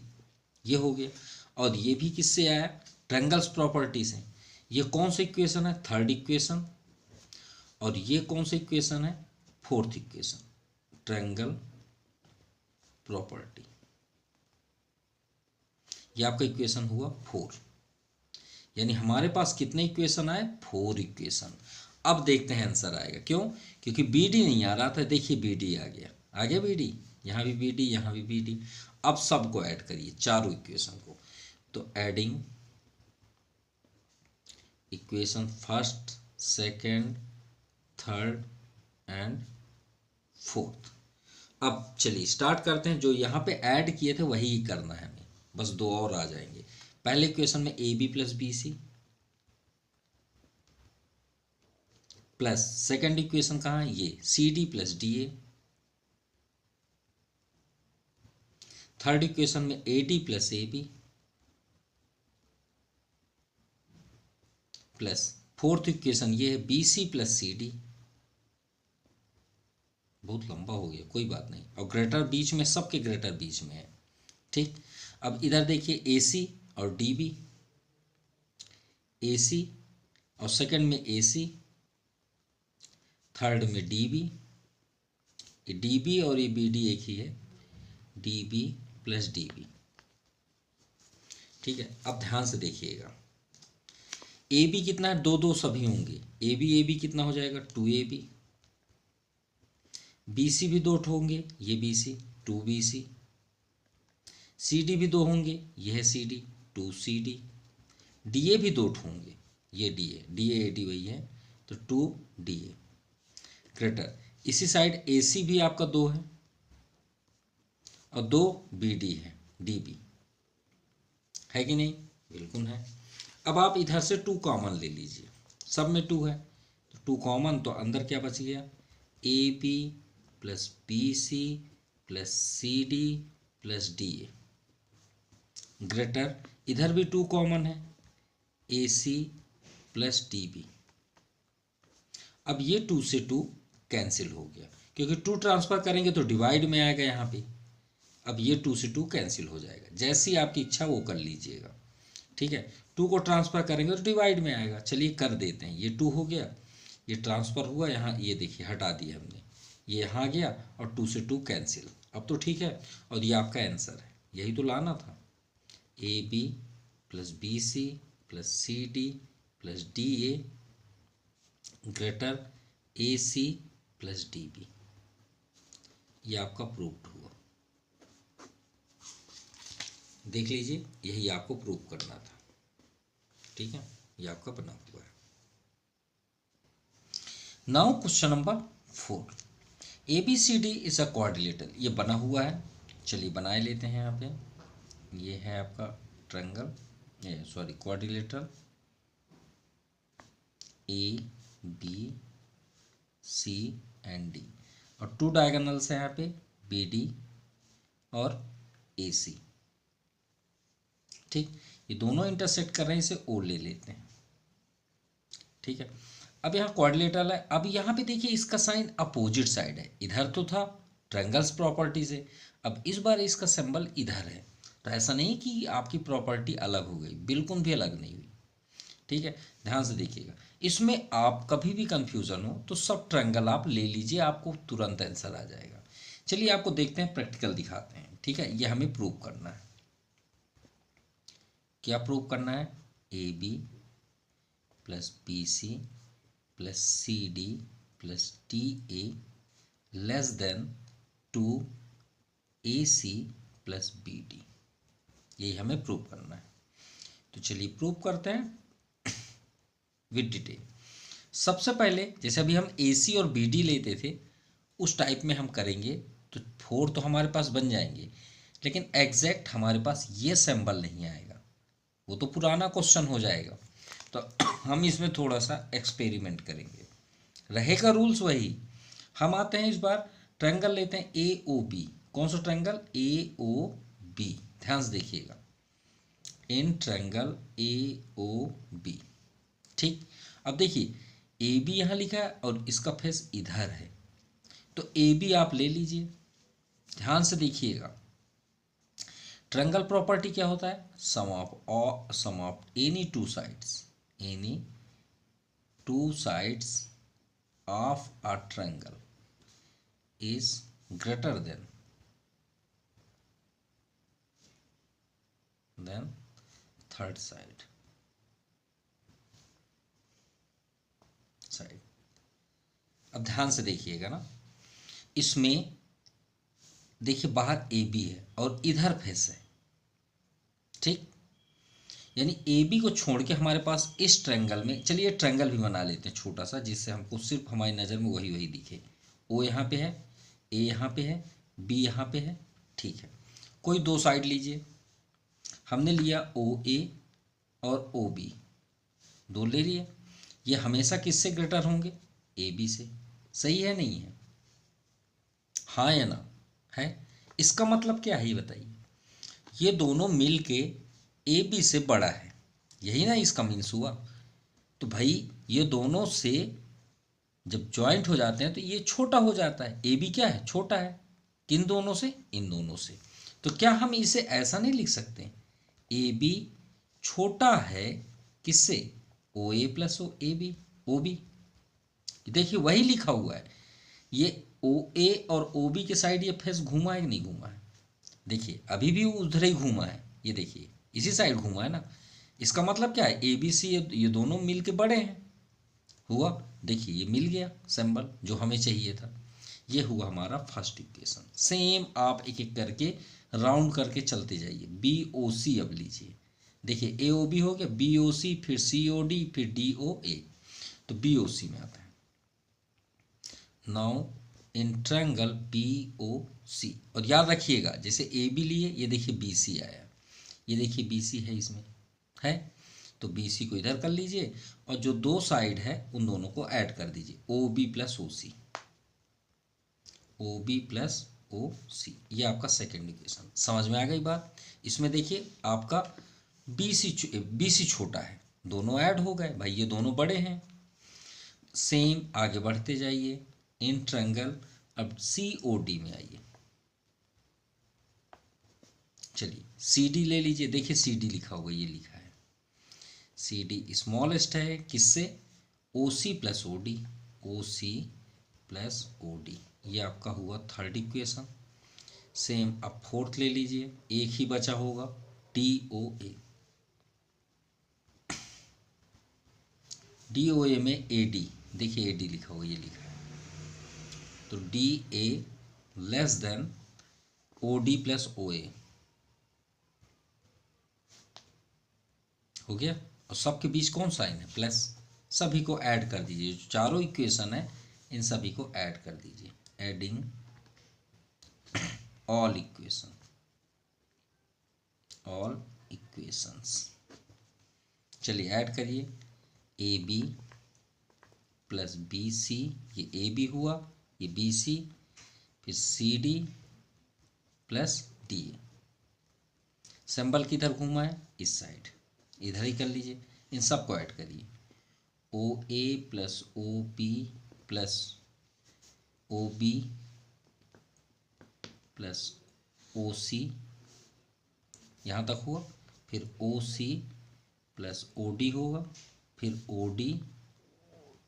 ये हो गया। और ये भी किससे आया, ट्रायंगल्स प्रॉपर्टी से। ये कौन सा इक्वेशन है, थर्ड इक्वेशन। और ये कौन सा इक्वेशन है, फोर्थ इक्वेशन, ट्रायंगल प्रॉपर्टी। ये आपका इक्वेशन हुआ 4। यानी हमारे पास कितने इक्वेशन आए, 4 इक्वेशन। अब देखते हैं आंसर आएगा, क्यों, क्योंकि बी डी नहीं आ रहा था, देखिए बी डी आ गया बी डी, यहाँ भी बी डी, यहाँ भी बी डी। अब सबको ऐड करिए, चारों इक्वेशन को। तो adding equation first, second, third and fourth. अब चलिए स्टार्ट करते हैं। जो यहाँ पे ऐड किए थे वही करना है हमें, बस दो और आ जाएंगे। पहले इक्वेशन में A B plus B C, plus second equation कहाँ है, ये C D plus D A. Third equation में A D plus A B, plus fourth equation ये है B C plus C D. बहुत लंबा हो गया, कोई बात नहीं। और ग्रेटर बीच में, सबके ग्रेटर बीच में है, ठीक। अब इधर देखिए ए सी और डी बी, ए सी और सेकंड में ए सी, थर्ड में डी बी। ये डी बी और ये बी डी एक ही है, D B plus D B, ठीक है। अब ध्यान से देखिएगा, ए बी कितना है, दो दो सभी होंगे, ए बी कितना हो जाएगा, 2ab। बी सी भी दो होंगे, ये बी सी, 2bc। सी डी भी दो होंगे, ये है C D, 2cd। D A भी दो होंगे, ये डी ए डी वही है, तो 2da ग्रेटर। इसी साइड ए सी भी आपका दो है और दो बी डी है, डी बी है कि नहीं, बिल्कुल है। अब आप इधर से 2 कॉमन ले लीजिए, सब में 2 है, तो 2 कॉमन, तो अंदर क्या बच गया, A B plus B C plus C D plus D A greater. इधर भी 2 कॉमन है, A C plus D B. अब ये 2 से 2 कैंसिल हो गया, क्योंकि 2 ट्रांसफर करेंगे तो डिवाइड में आएगा यहाँ पे। अब ये 2 से 2 कैंसिल हो जाएगा, जैसी आपकी इच्छा वो कर लीजिएगा, ठीक है। 2 को ट्रांसफर करेंगे तो डिवाइड में आएगा, चलिए कर देते हैं। ये 2 हो गया, ये ट्रांसफर हुआ यहाँ, ये देखिए हटा दिया हमने, ये यहाँ आ गया और 2 से 2 कैंसिल। अब तो ठीक है, और ये आपका आंसर है, यही तो लाना था, A B plus B C plus C D plus D A greater A C plus D B. ये आपका प्रूव्ड हुआ, देख लीजिए, यही आपको प्रूव करना था, ठीक है। ये आपका बना हुआ है। Now question number 4, A B C D is a quadrilateral. ये बना हुआ है, चलिए बनाए लेते हैं। यहाँ पे ये है आपका triangle, sorry quadrilateral, A B C and D, और 2 डायगोनल्स हैं यहाँ पे, बी डी और ए सी, ठीक। ये दोनों इंटरसेक्ट कर रहे हैं, इसे ओ ले लेते हैं, ठीक है। अब यहाँ क्वाड्रिलेटरल है, अब यहाँ पे देखिए इसका साइन अपोजिट साइड है, इधर तो था ट्रायंगल्स प्रॉपर्टी से, अब इस बार इसका सिंबल इधर है। तो ऐसा नहीं कि आपकी प्रॉपर्टी अलग हो गई, बिल्कुल भी अलग नहीं हुई, ठीक है। ध्यान से देखिएगा, इसमें आप कभी भी कंफ्यूजन हो तो सब ट्रायंगल आप ले लीजिए, आपको तुरंत आंसर आ जाएगा। चलिए आपको देखते हैं, प्रैक्टिकल दिखाते हैं, ठीक है। ये हमें प्रूव करना है, क्या प्रूव करना है, A B plus B C plus C D plus D A less than 2 A C plus B D. यही हमें प्रूव करना है, तो चलिए प्रूव करते हैं। With detail. सबसे पहले जैसे अभी हम ए सी और बी डी लेते थे उस टाइप में हम करेंगे तो 4 तो हमारे पास बन जाएंगे, लेकिन एग्जैक्ट हमारे पास ये सिंबल नहीं आएगा, वो तो पुराना क्वेश्चन हो जाएगा। तो हम इसमें थोड़ा सा एक्सपेरिमेंट करेंगे, रहेगा रूल्स वही। हम आते हैं इस बार ट्रायंगल लेते हैं ए ओ बी। कौन सा ट्रायंगल? ए ओ बी। ध्यान से देखिएगा, इन ट्रायंगल ए ओ बी। ठीक, अब देखिए ए बी यहाँ लिखा है और इसका फेस इधर है, तो ए बी आप ले लीजिए। ध्यान से देखिएगा, ट्रायंगल प्रॉपर्टी क्या होता है? Sum of any two sides of a triangle is greater than third side. अब ध्यान से देखिएगा ना, इसमें देखिए बाहर ए बी है और इधर फेस है, ठीक, यानी ए बी को छोड़ के हमारे पास इस ट्रायंगल में, चलिए ट्रायंगल भी बना लेते हैं छोटा सा जिससे हमको सिर्फ हमारी नज़र में वही वही दिखे। ओ यहाँ पे है, ए यहाँ पे है, बी यहाँ पे है, ठीक है। कोई दो साइड लीजिए, हमने लिया ओ ए और ओ बी, दो ले लिए। ये हमेशा किससे ग्रेटर होंगे? ए बी से। सही है नहीं है? हाँ या ना? है। इसका मतलब क्या है ये बताइए? ये दोनों मिल के ए बी से बड़ा है, यही ना इसका मीन्स हुआ। तो भाई ये दोनों से जब ज्वाइंट हो जाते हैं तो ये छोटा हो जाता है। ए बी क्या है? छोटा है। किन दोनों से? इन दोनों से। तो क्या हम इसे ऐसा नहीं लिख सकते? ए बी छोटा है किससे? O A plus O A B, O B. देखिए वही लिखा हुआ है। ये ओ ए और ओ बी के साइड ये फेस घूमा है कि नहीं घूमा है? देखिए अभी भी उधर ही घूमा है, ये देखिए इसी साइड घूमा है ना। इसका मतलब क्या है? ए बी सी ये दोनों मिल के बड़े हैं। हुआ, देखिए ये मिल गया सिंबल जो हमें चाहिए था। ये हुआ हमारा फर्स्ट इक्वेशन। सेम आप एक एक करके राउंड करके चलते जाइए। बी ओ सी अब लीजिए, देखिए ए ओ बी हो गया, बी ओ सी, फिर सी ओ डी, फिर डी ओ ए, तो बी ओ सी में आता है। Now in triangle B O C, और याद रखिएगा जैसे ए बी लिए, ये देखिए बी सी आया, ये देखिए बी सी है इसमें, है तो बी सी को इधर कर लीजिए और जो दो साइड है उन दोनों को ऐड कर दीजिए, ओ बी प्लस ओ सी, ओ बी प्लस ओ सी। ये आपका सेकेंड इक्वेशन। समझ में आ गई बात? इसमें देखिए आपका बी सी छोटा है, दोनों ऐड हो गए भाई, ये दोनों बड़े हैं। सेम आगे बढ़ते जाइए, इन ट्रायंगल अब सी ओ डी में आइए। चलिए सी डी ले लीजिए, देखिए सी डी लिखा हुआ, ये लिखा है सी डी स्मॉलेस्ट है किससे? ओ सी प्लस ओ डी, ओ सी प्लस ओ डी। ये आपका हुआ थर्ड इक्वेशन। सेम अब फोर्थ ले लीजिए, एक ही बचा होगा, डी ओ ए। डी ओ ए में ए डी, देखिए ए डी लिखा हुआ, ये लिखा है, तो D A less than O D plus O A हो गया। और सबके बीच कौन साइन है? प्लस। सभी को ऐड कर दीजिए, जो चारों इक्वेशन है इन सभी को ऐड कर दीजिए, एडिंग ऑल इक्वेशंस। चलिए ऐड करिए, A B plus B C, ये ए बी हुआ, ये बी सी, फिर C D plus D A. Symbol किधर घूमा है? इस साइड, इधर ही कर लीजिए। इन सबको ऐड करिए, O A plus O B plus O B plus O C, यहाँ तक हुआ, फिर ओ सी प्लस ओ डी होगा, फिर ओ डी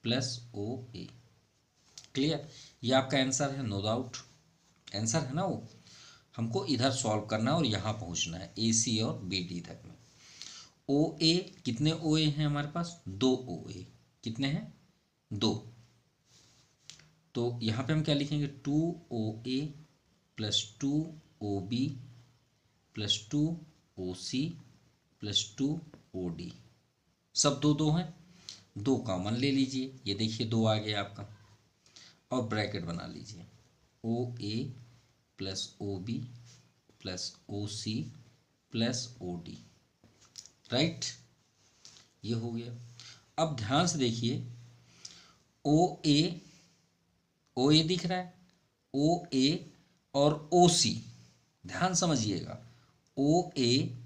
प्लस ओ ए। क्लियर? ये आपका आंसर है, नो डाउट आंसर है ना वो। हमको इधर सॉल्व करना है और यहाँ पहुँचना है ए सी और बी डी तक में। ओ ए, कितने ओ ए हैं हमारे पास? दो ओ ए। कितने हैं? दो। तो यहाँ पे हम क्या लिखेंगे? Two O A plus two O B plus two O C plus two O D. सब दो दो हैं, 2 कॉमन ले लीजिए, ये देखिए 2 आ गया आपका, और ब्रैकेट बना लीजिए O A plus O B plus O C plus O D, right, ये हो गया। अब ध्यान से देखिए ओ ए दिख रहा है, ओ ए और ओ सी, ध्यान समझिएगा, ओ ए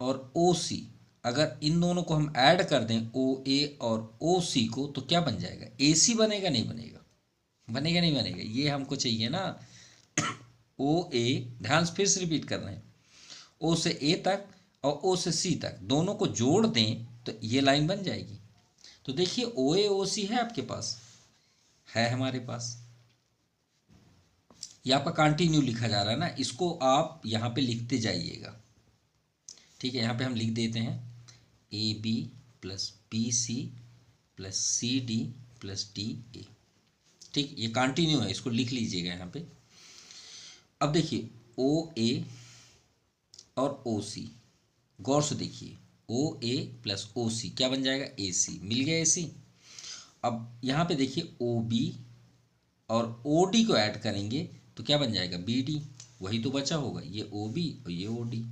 और ओ सी, अगर इन दोनों को हम ऐड कर दें ओ ए और ओ सी को, तो क्या बन जाएगा, ए सी बनेगा नहीं बनेगा, बनेगा नहीं बनेगा, ये हमको चाहिए ना। ओ ए, ध्यान से फिर से रिपीट कर रहे हैं, ओ से ए तक और ओ से सी तक दोनों को जोड़ दें तो ये लाइन बन जाएगी। तो देखिए ओ ए ओ सी है आपके पास, है हमारे पास, ये आपका कंटिन्यू लिखा जा रहा है ना, इसको आप यहाँ पे लिखते जाइएगा, ठीक है। यहाँ पे हम लिख देते हैं A B plus B C plus C D plus D A, ठीक, ये कंटिन्यू है, इसको लिख लीजिएगा यहाँ पे। अब देखिए ओ ए और ओ सी, गौर से देखिए, ओ ए प्लस ओ सी क्या बन जाएगा, ए सी, मिल गया ए सी। अब यहाँ पे देखिए ओ बी और ओ डी को ऐड करेंगे तो क्या बन जाएगा, बी डी, वही तो बचा होगा, ये ओ बी और ये O D,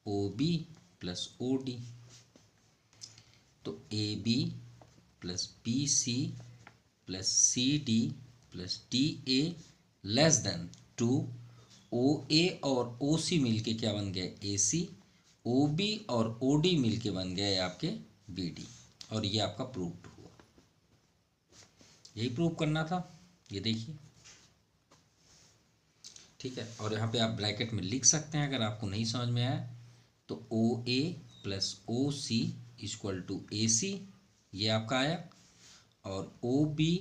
O B plus O D, तो A B plus B C plus C D plus D A less than 2, O A और ओ सी मिल क्या बन गए, ए सी, ओ बी और ओ डी मिल बन गए आपके बी डी, और ये आपका प्रूव्ड हुआ। यही प्रूव करना था, ये देखिए, ठीक है। और यहाँ पे आप ब्रैकेट में लिख सकते हैं अगर आपको नहीं समझ में आया तो, O A plus O C equal to A C, ये आपका आया, और O B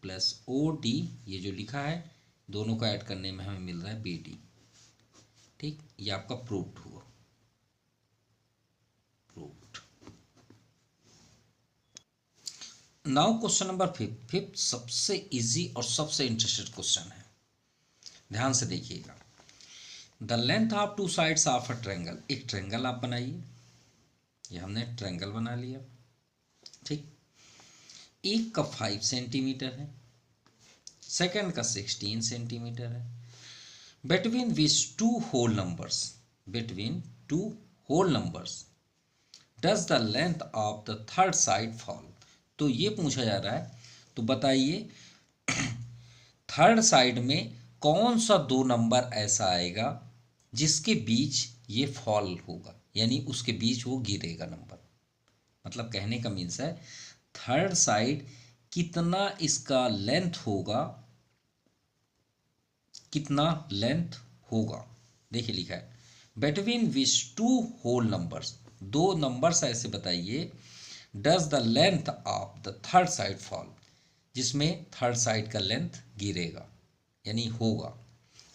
plus O D, ये जो लिखा है, दोनों को ऐड करने में हमें मिल रहा है बी डी, ठीक, ये आपका प्रूव्ड हुआ, proved. Now question number fifth सबसे इजी और सबसे इंटरेस्टेड क्वेश्चन है, ध्यान से देखिएगा। The length of 2 sides of a triangle, एक ट्रायंगल आप बनाइए, ये हमने ट्रायंगल बना लिया, ठीक, एक का 5 सेंटीमीटर है, सेकंड का 16 सेंटीमीटर है, between which two whole numbers, between two whole numbers does the length of the third side fall. तो ये पूछा जा रहा है, तो बताइए थर्ड साइड में कौन सा 2 नंबर ऐसा आएगा जिसके बीच ये फॉल होगा, यानी उसके बीच वो गिरेगा नंबर। मतलब कहने का मीन्स है थर्ड साइड कितना इसका लेंथ होगा, कितना लेंथ होगा, देखिए लिखा है between which two whole numbers, 2 numbers ऐसे बताइए, does the length of the third side fall, जिसमें थर्ड साइड का लेंथ गिरेगा यानी होगा।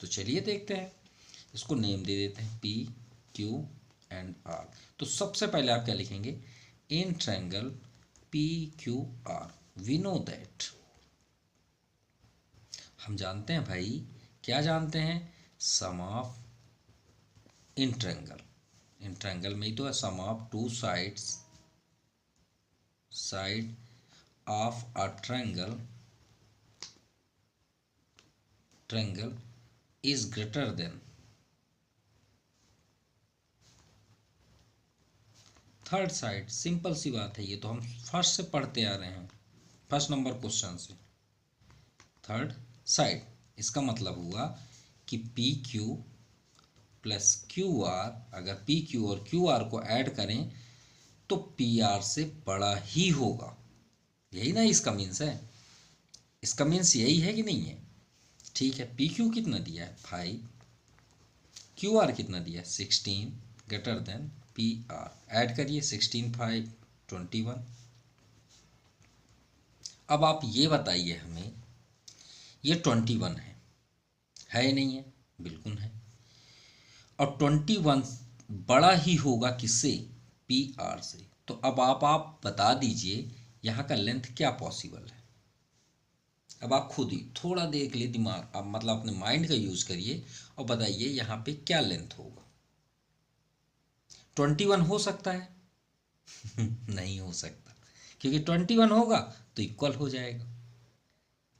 तो चलिए देखते हैं, इसको नेम दे देते हैं पी क्यू एंड आर। तो सबसे पहले आप क्या लिखेंगे, in triangle P Q R we know that, हम जानते हैं भाई, क्या जानते हैं, सम ऑफ, इन ट्रायंगल में ही तो है, sum of 2 sides, side of a triangle is greater than third side. Simple सी बात है, ये तो हम फर्स्ट से पढ़ते आ रहे हैं, फर्स्ट नंबर क्वेश्चन से, थर्ड साइड, इसका मतलब हुआ कि P Q plus Q are, अगर पी क्यू और क्यू आर को ऐड करें तो पी आर से बड़ा ही होगा, यही ना इसका मीन्स है, इसका मीन्स यही है कि नहीं है, ठीक है। पी क्यू कितना दिया है 5, क्यू आर कितना दिया है 16, greater than P R, add करिए 16 5 21। अब आप ये बताइए हमें, ये 21 है या नहीं है, बिल्कुल है, और 21 बड़ा ही होगा किससे, पी आर से। तो अब आप बता दीजिए यहाँ का लेंथ क्या पॉसिबल है। अब आप खुद ही थोड़ा देख लिए दिमाग, अब मतलब अपने माइंड का यूज करिए और बताइए यहाँ पे क्या लेंथ होगा। 21 हो सकता है नहीं हो सकता, क्योंकि 21 होगा तो इक्वल हो जाएगा।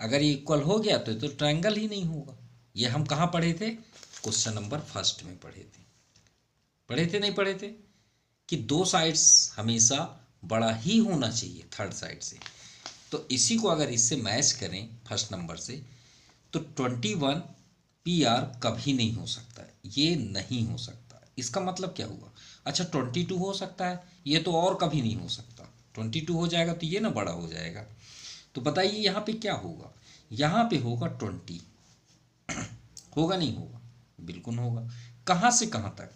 अगर ये इक्वल हो गया तो ट्रायंगल ही नहीं होगा। ये हम कहाँ पढ़े थे? क्वेश्चन नंबर फर्स्ट में पढ़े थे नहीं पढ़े थे कि दो साइड्स हमेशा बड़ा ही होना चाहिए थर्ड साइड से। तो इसी को अगर इससे मैच करें फर्स्ट नंबर से तो 21 PR कभी नहीं हो सकता है, ये नहीं हो सकता। इसका मतलब क्या हुआ? अच्छा 22 हो सकता है, ये तो और कभी नहीं हो सकता। 22 हो जाएगा तो ये ना बड़ा हो जाएगा। तो बताइए यहाँ पे क्या होगा? यहाँ पे होगा 20। होगा नहीं होगा? बिल्कुल होगा। कहाँ से कहाँ तक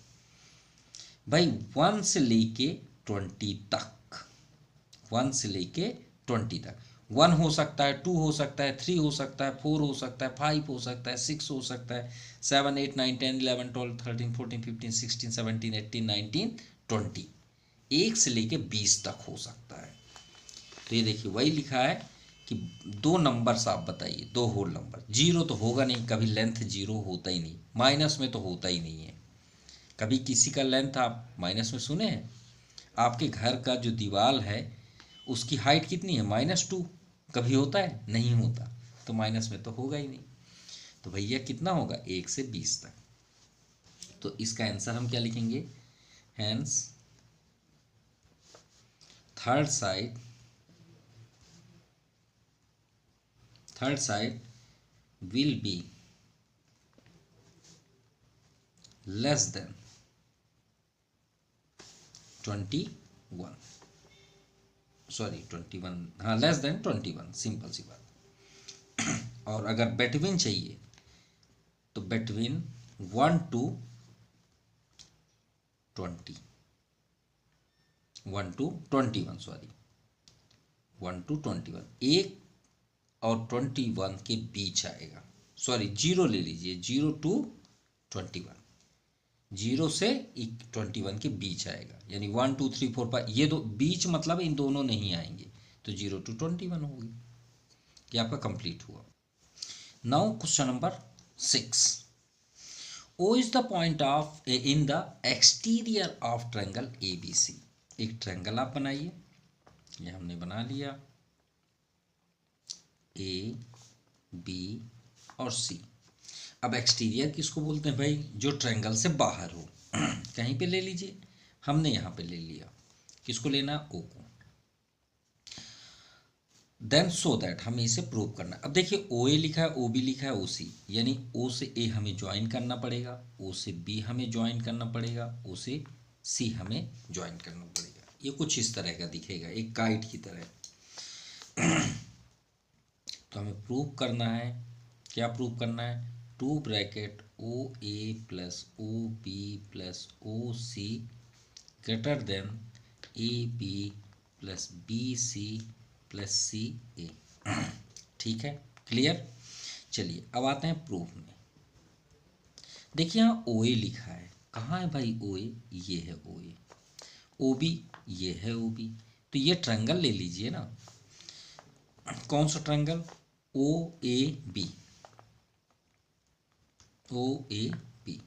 भाई? 1 से लेके 20 तक। 1 से लेके 20 तक 1 हो सकता है, 2 हो सकता है, 3 हो सकता है, 4 हो सकता है, 5 हो सकता है, 6 हो सकता है, 7 8 9 10 11 12 13 14 15 16 17 18 19 20। 1 से लेके 20 तक हो सकता है। तो ये देखिए वही लिखा है कि दो नंबर्स आप बताइए, दो होल नंबर। जीरो तो होगा नहीं, कभी लेंथ जीरो होता ही नहीं, माइनस में तो होता ही नहीं है। कभी किसी का लेंथ आप माइनस में सुने हैं? आपके घर का जो दीवार है उसकी हाइट कितनी है? -2। कभी होता है? नहीं होता। तो माइनस में तो होगा ही नहीं। तो भैया कितना होगा? 1 से 20 तक। तो इसका आंसर हम क्या लिखेंगे? Hence third side will be less than 21। Sorry 21, हाँ लेस देन 21, सिंपल सी बात। और अगर बिटवीन चाहिए तो between 1 to 20, 1 to 21, sorry 1 to 21, 1 और 21 के बीच आएगा। सॉरी 0 ले लीजिए, 0 to 21, 0 से 21 के बीच आएगा। यानी 1 2 3 4 5, ये दो बीच मतलब इन दोनों नहीं आएंगे। तो 0 to 21 होगी। ये आपका कंप्लीट हुआ। Now question number 6। O is the point of in the exterior of triangle ABC। एक ट्रायंगल आप बनाइए, ये हमने बना लिया, A B और C। अब एक्सटीरियर किसको बोलते हैं भाई? जो ट्रायंगल से बाहर हो। कहीं पे ले लीजिए, हमने यहाँ पे ले लिया। किसको लेना? O को। देन सो दैट हमें इसे प्रूव करना है। अब देखिए OA लिखा है, OB लिखा है, OC, यानी O से A हमें ज्वाइन करना पड़ेगा, O से B हमें ज्वाइन करना पड़ेगा, O से C हमें ज्वाइन करना पड़ेगा। ये कुछ इस तरह का दिखेगा, एक काइट की तरह। तो हमें प्रूव करना है, क्या प्रूव करना है? 2 bracket OA plus OB plus OC greater than AB plus BC plus CA। ठीक है, क्लियर? चलिए अब आते हैं प्रूफ में। देखिए यहाँ OA लिखा है, कहाँ है भाई OA? ये है OA। OB ये है OB। तो ये ट्रायंगल ले लीजिए ना। कौन सा ट्रायंगल? OAB। OAB।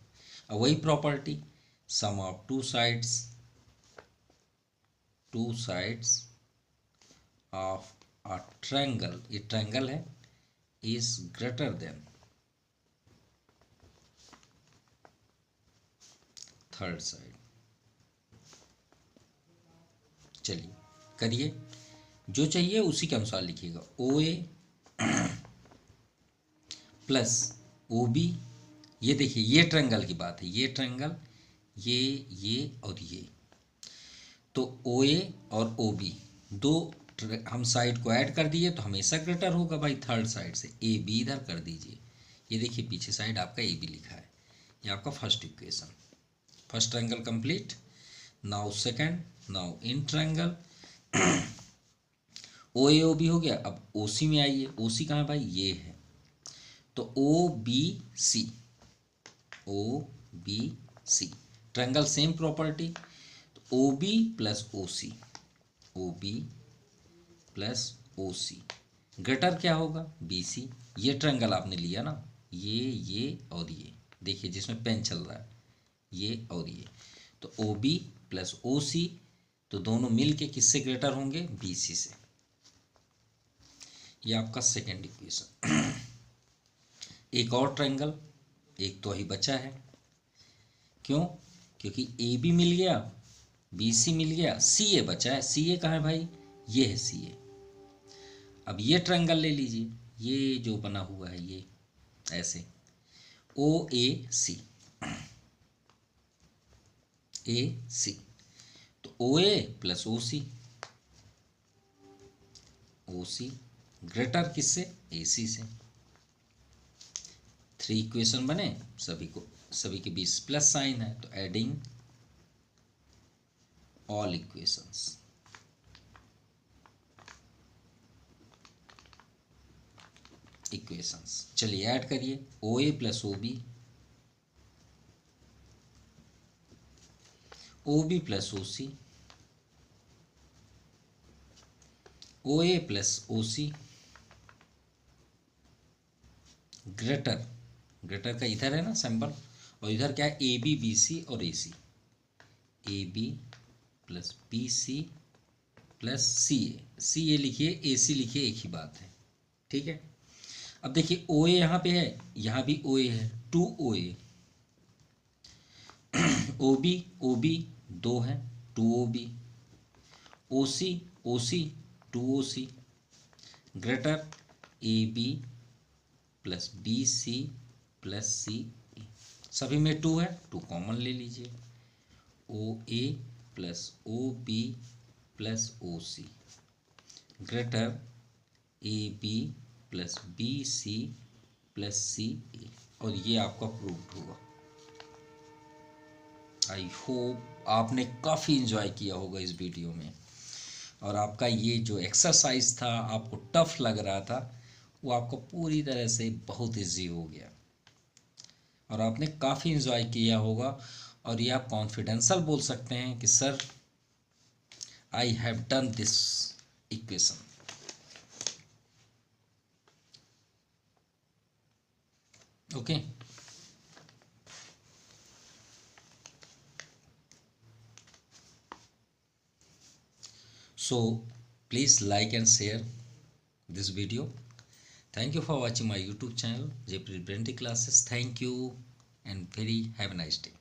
अब वही property, sum of two sides of a triangle, ये ट्रायंगल है, is greater than third side. चलिए करिए, जो चाहिए उसी के अनुसार लिखिएगा। OA प्लस OB, ये देखिए ये ट्रायंगल की बात है, ये ट्रायंगल, ये और ये। तो OA और OB दो हम साइड को ऐड कर दिए तो हमेशा ग्रेटर होगा भाई थर्ड साइड से। AB इधर कर दीजिए, ये देखिए पीछे साइड आपका AB लिखा है, ये आपका first equation. First triangle complete. Now second, now in triangle OAOB हो गया। अब OC में आइए, OC कहाँ है भाई? ये है। तो OBC ट्रायंगल सेम प्रॉपर्टी। तो OB प्लस OC ग्रेटर क्या होगा? BC। ये ट्रायंगल आपने लिया ना, ये और ये देखिए जिसमें पेन चल रहा है, ये और ये। तो OB प्लस OC तो दोनों मिल के किससे ग्रेटर होंगे, BC से। ये आपका सेकेंड इक्वेशन। एक और ट्रायंगल, एक तो ही बचा है, क्यों, क्योंकि AB मिल गया, BC मिल गया, CA बचा है। CA कहाँ है भाई, ये है CA। अब ये ट्रायंगल ले लीजिए, ये जो बना हुआ है ये ऐसे, OAC, AC, तो OA plus OC, OC greater किससे, AC से। 3 इक्वेशन बने, सभी के बीच प्लस साइन है, तो एडिंग ऑल इक्वेशंस। चलिए ऐड करिए, OA plus OB, OB plus OC, OA plus OC, greater का इधर है ना सिंबल, और इधर क्या है, AB BC और AC, AB plus BC plus CA लिखिए, AC लिखिए, एक ही बात है, ठीक है। अब देखिए OA यहाँ पे है, यहाँ भी OA है, 2 OA, OB 2 है, 2 OB, OC 2 OC, greater AB plus BC plus CA, सभी में 2 है, 2 कॉमन ले लीजिए, OA plus OB plus OC, greater AB plus BC plus CA, और ये आपका प्रूव्ड हुआ। आई होप आपने काफ़ी इन्जॉय किया होगा इस वीडियो में, और आपका ये जो एक्सरसाइज था, आपको टफ लग रहा था, वो आपको पूरी तरह से बहुत इजी हो गया, और आपने काफ़ी इन्जॉय किया होगा। और ये आप कॉन्फिडेंशियल बोल सकते हैं कि sir I have done this equation. Okay, so please like and share this video. Thank you for watching my YouTube channel, Jaypreet Brenty Classes. Thank you and very have a nice day.